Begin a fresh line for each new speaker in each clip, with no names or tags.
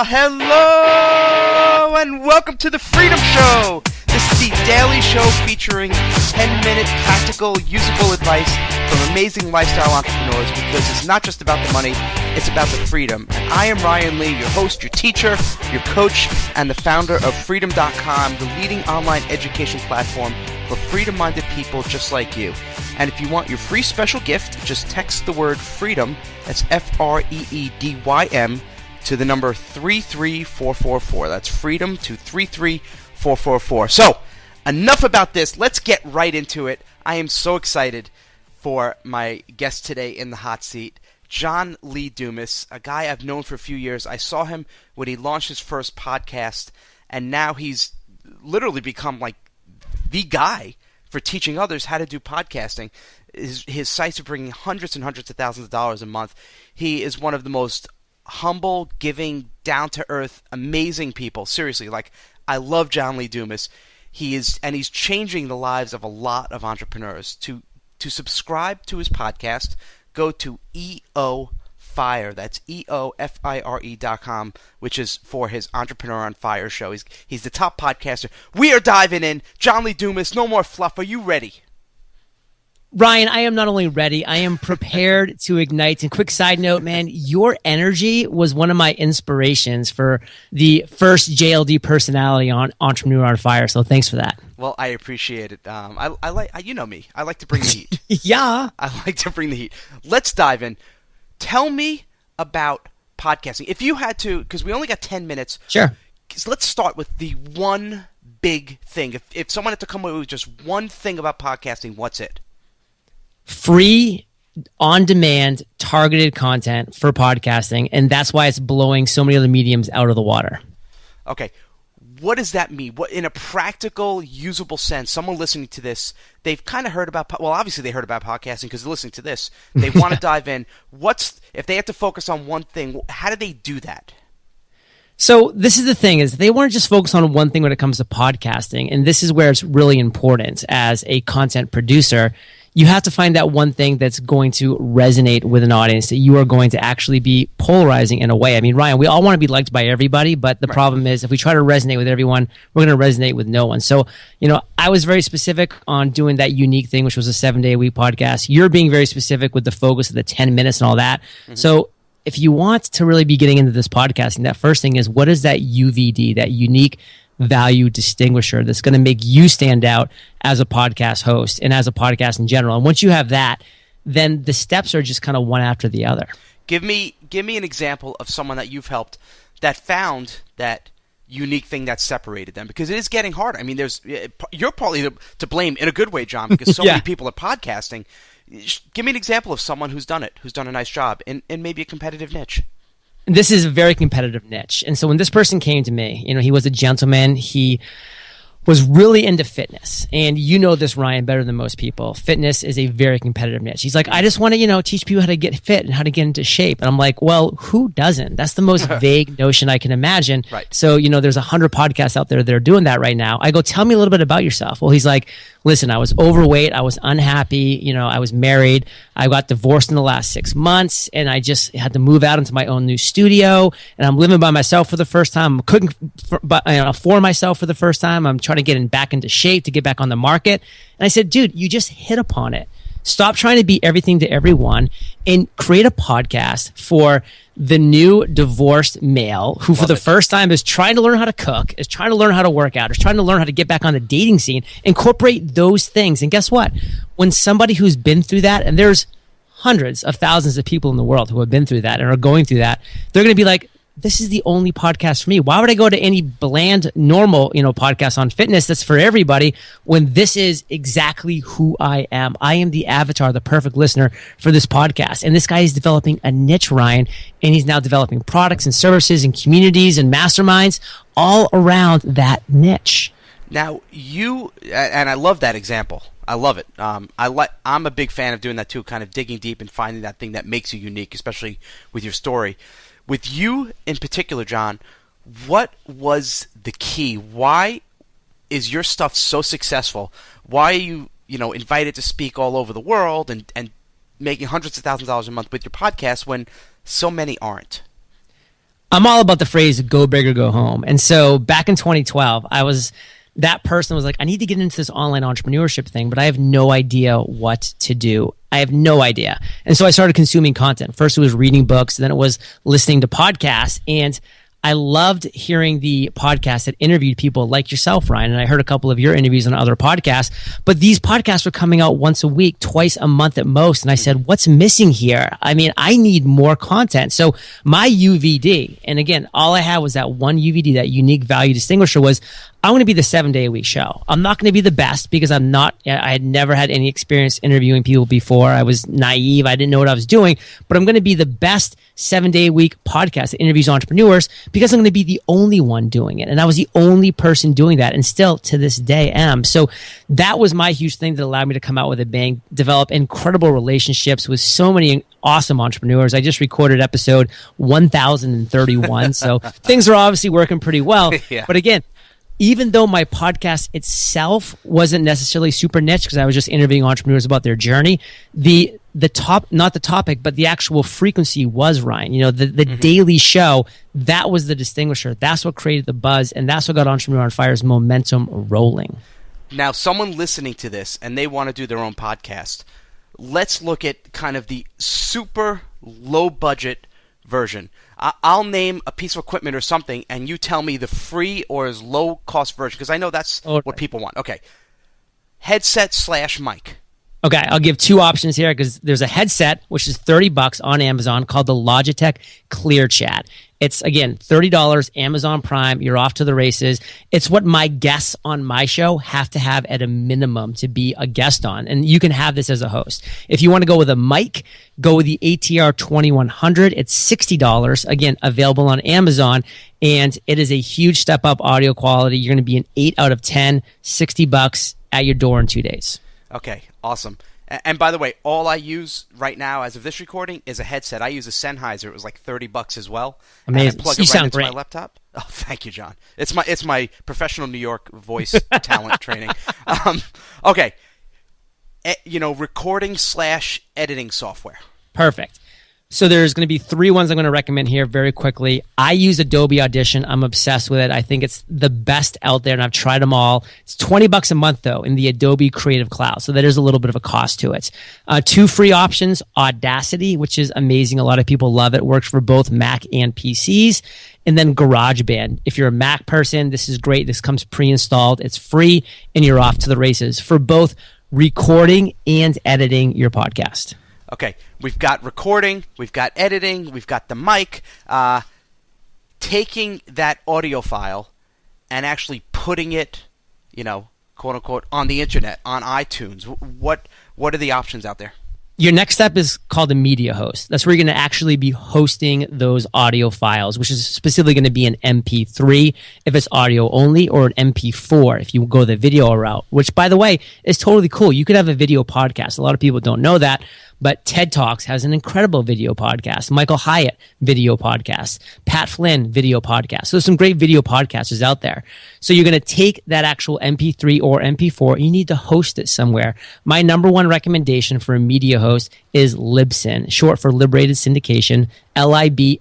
Hello and welcome to the Freedym Show. This is the daily show featuring 10-minute practical, usable advice from amazing lifestyle entrepreneurs, because it's not just about the money, it's about the freedom. And I am Ryan Lee, your host, your teacher, your coach, and the founder of Freedym.com, the leading online education platform for freedom-minded people just like you. And if you want your free special gift, just text the word freedom, that's F-R-E-E-D-Y-M, to the number 33444. That's freedom to 33444. So, enough about this. Let's get right into it. I am so excited for my guest today in the hot seat, John Lee Dumas, a guy I've known for a few years. I saw him when he launched his first podcast, and now he's literally become like the guy for teaching others how to do podcasting. His sites are bringing hundreds and hundreds of thousands of dollars a month. He is one of the most humble, giving, down-to-earth, amazing people. Seriously, like, I love John Lee Dumas. He's changing the lives of a lot of entrepreneurs. To subscribe to his podcast, go to EOFire. That's EOFIRE.com, which is for his Entrepreneur on Fire show. He's the top podcaster. We are diving in. John Lee Dumas, no more fluff. Are you ready?
Ryan, I am not only ready, I am prepared to ignite. And quick side note, man, your energy was one of my inspirations for the first JLD personality on Entrepreneur on Fire. So thanks for that.
Well, I appreciate it. I like, you know me. I like to bring the heat.
Yeah.
I like to bring the heat. Let's dive in. Tell me about podcasting. If you had to, because we only got 10 minutes.
Sure.
Let's start with the one big thing. If someone had to come away with just one thing about podcasting, what's it?
Free, on-demand, targeted content for podcasting, and that's why it's blowing so many other mediums out of the water.
Okay. What does that mean? What, in a practical, usable sense, someone listening to this, they've kind of heard about, well, obviously they heard about podcasting because they're listening to this. They want to dive in. If they have to focus on one thing, how do they do that?
So this is the thing, is they want to just focus on one thing when it comes to podcasting, and this is where it's really important as a content producer. You have to find that one thing that's going to resonate with an audience, that you are going to actually be polarizing in a way. I mean, Ryan, we all want to be liked by everybody, but the problem is if we try to resonate with everyone, we're going to resonate with no one. So, I was very specific on doing that unique thing, which was a 7-day-a-week podcast. You're being very specific with the focus of the 10 minutes and all that. Mm-hmm. So if you want to really be getting into this podcasting, that first thing is, what is that UVD, that unique value distinguisher that's going to make you stand out as a podcast host and as a podcast in general? And once you have that, then the steps are just kind of one after the other.
Give me an example of someone that you've helped that found that unique thing that separated them, because it is getting harder. I mean, you're partly to blame in a good way, John, because so many people are podcasting. Give me an example of someone who's done it, who's done a nice job in maybe a competitive niche.
This is a very competitive niche. And so when this person came to me, he was a gentleman. He was really into fitness. And you know this, Ryan, better than most people. Fitness is a very competitive niche. He's like, I just want to, teach people how to get fit and how to get into shape. And I'm like, well, who doesn't? That's the most vague notion I can imagine.
Right.
So, there's 100 podcasts out there that are doing that right now. I go, tell me a little bit about yourself. Well, he's like, listen, I was overweight. I was unhappy. I was married. I got divorced in the last 6 months, and I just had to move out into my own new studio. And I'm living by myself for the first time. I'm cooking for myself for the first time. I'm trying to get back into shape to get back on the market. And I said, dude, you just hit upon it. Stop trying to be everything to everyone and create a podcast for the new divorced male who for the first time is trying to learn how to cook, is trying to learn how to work out, is trying to learn how to get back on the dating scene. Incorporate those things. And guess what? When somebody who's been through that, and there's hundreds of thousands of people in the world who have been through that and are going through that, they're going to be like, this is the only podcast for me. Why would I go to any bland, normal, podcast on fitness that's for everybody when this is exactly who I am? I am the avatar, the perfect listener for this podcast. And this guy is developing a niche, Ryan, and he's now developing products and services and communities and masterminds all around that niche.
Now, and I love that example. I love it. I'm a big fan of doing that too, kind of digging deep and finding that thing that makes you unique, especially with your story. With you in particular, John, what was the key? Why is your stuff so successful? Why are you, invited to speak all over the world and making hundreds of thousands of dollars a month with your podcast when so many aren't?
I'm all about the phrase "go big or go home." And so back in 2012, that person was like, I need to get into this online entrepreneurship thing, but I have no idea what to do. I have no idea. And so I started consuming content. First it was reading books, then it was listening to podcasts. And I loved hearing the podcasts that interviewed people like yourself, Ryan. And I heard a couple of your interviews on other podcasts, but these podcasts were coming out once a week, twice a month at most. And I said, what's missing here? I mean, I need more content. So my UVD, and again, all I had was that one UVD, that unique value distinguisher, was I'm going to be the 7-day-a-week show. I'm not going to be the best because I had never had any experience interviewing people before. I was naive. I didn't know what I was doing, but I'm going to be the best 7-day-a-week podcast that interviews entrepreneurs because I'm going to be the only one doing it. And I was the only person doing that, and still to this day am. So that was my huge thing that allowed me to come out with a bang, develop incredible relationships with so many awesome entrepreneurs. I just recorded episode 1031. So things are obviously working pretty well. Yeah. But again, even though my podcast itself wasn't necessarily super niche because I was just interviewing entrepreneurs about their journey, not the topic, but the actual frequency was, Ryan. You know, the daily show, that was the distinguisher. That's what created the buzz, and that's what got Entrepreneur on Fire's momentum rolling.
Now, someone listening to this and they want to do their own podcast, let's look at kind of the super low budget version. I'll name a piece of equipment or something, and you tell me the free or as low cost version, because I know that's what people want. Okay. Headset/mic.
Okay, I'll give two options here because there's a headset, which is $30 on Amazon, called the Logitech Clear Chat. It's, again, $30, Amazon Prime. You're off to the races. It's what my guests on my show have to have at a minimum to be a guest on. And you can have this as a host. If you want to go with a mic, go with the ATR 2100. It's $60. Again, available on Amazon. And it is a huge step up audio quality. You're going to be an 8 out of 10, $60 at your door in 2 days.
Okay, awesome. And by the way, all I use right now as of this recording is a headset. I use a Sennheiser. It was like $30 as well.
Amazing.
And I plug
you
it right
sound
into
great.
my laptop. Oh, thank you, John. It's my professional New York voice talent training. Okay. Recording/editing software.
Perfect. So there's going to be 3 ones I'm going to recommend here very quickly. I use Adobe Audition. I'm obsessed with it. I think it's the best out there, and I've tried them all. It's $20 a month, though, in the Adobe Creative Cloud. So there's a little bit of a cost to it. 2 free options, Audacity, which is amazing. A lot of people love it. Works for both Mac and PCs. And then GarageBand. If you're a Mac person, this is great. This comes pre-installed. It's free, and you're off to the races for both recording and editing your podcast.
Okay, we've got recording, we've got editing, we've got the mic. Taking that audio file and actually putting it, quote unquote, on the internet, on iTunes. What are the options out there?
Your next step is called a media host. That's where you're going to actually be hosting those audio files, which is specifically going to be an MP3 if it's audio only, or an MP4 if you go the video route, which, by the way, is totally cool. You could have a video podcast. A lot of people don't know that, but TED Talks has an incredible video podcast. Michael Hyatt, video podcast. Pat Flynn, video podcast. So there's some great video podcasters out there. So you're going to take that actual MP3 or MP4. You need to host it somewhere. My number one recommendation for a media host is Libsyn, short for Liberated Syndication, libsyn.com.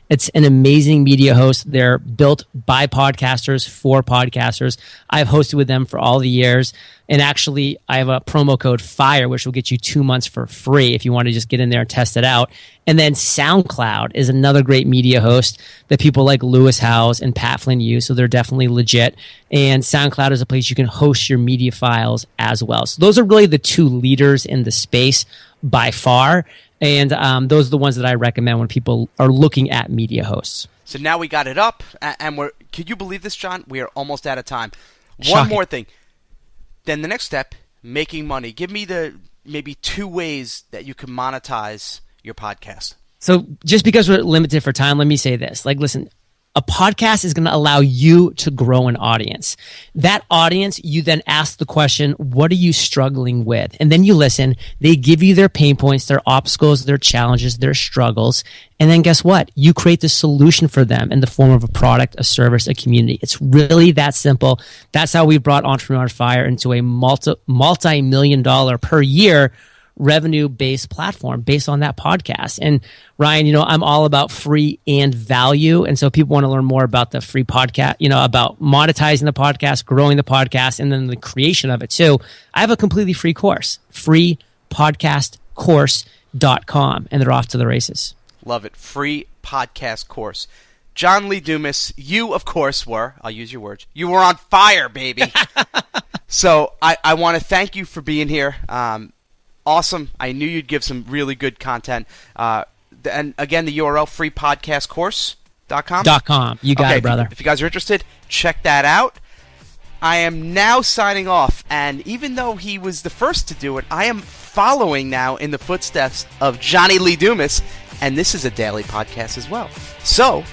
It's an amazing media host. They're built by podcasters for podcasters. I've hosted with them for all the years. And actually, I have a promo code FIRE, which will get you 2 months for free if you want to just get in there and test it out. And then SoundCloud is another great media host that people like Lewis Howes and Pat Flynn use, so they're definitely legit. And SoundCloud is a place you can host your media files as well. So those are really the 2 leaders in the space by far. And those are the ones that I recommend when people are looking at media hosts.
So now we got it up, and could you believe this, John? We are almost out of time.
Shocking.
One more thing. Then the next step, making money. Give me maybe 2 ways that you can monetize your podcast.
So just because we're limited for time, let me say this. Listen, a podcast is going to allow you to grow an audience. That audience, you then ask the question, what are you struggling with? And then you listen. They give you their pain points, their obstacles, their challenges, their struggles. And then guess what? You create the solution for them in the form of a product, a service, a community. It's really that simple. That's how we brought Entrepreneur on Fire into a multi-million dollar per year revenue-based platform based on that podcast. And Ryan, I'm all about free and value. And so people want to learn more about the free podcast, about monetizing the podcast, growing the podcast, and then the creation of it too. I have a completely free course, freepodcastcourse.com, and they're off to the races.
Love it. Free podcast course. John Lee Dumas, you, of course, I'll use your words, you were on fire, baby. So I want to thank you for being here. Awesome. I knew you'd give some really good content. And again, the URL, freepodcastcourse.com.
.com. You got it, brother.
If you guys are interested, check that out. I am now signing off, and even though he was the first to do it, I am following now in the footsteps of Johnny Lee Dumas, and this is a daily podcast as well. So,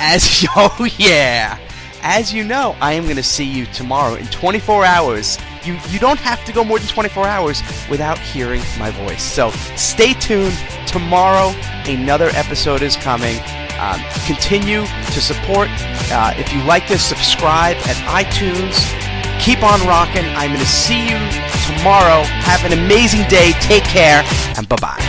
as you know, I am going to see you tomorrow in 24 hours. You don't have to go more than 24 hours without hearing my voice. So stay tuned. Tomorrow, another episode is coming. Continue to support. If you like this, subscribe at iTunes. Keep on rocking. I'm going to see you tomorrow. Have an amazing day. Take care, and bye-bye.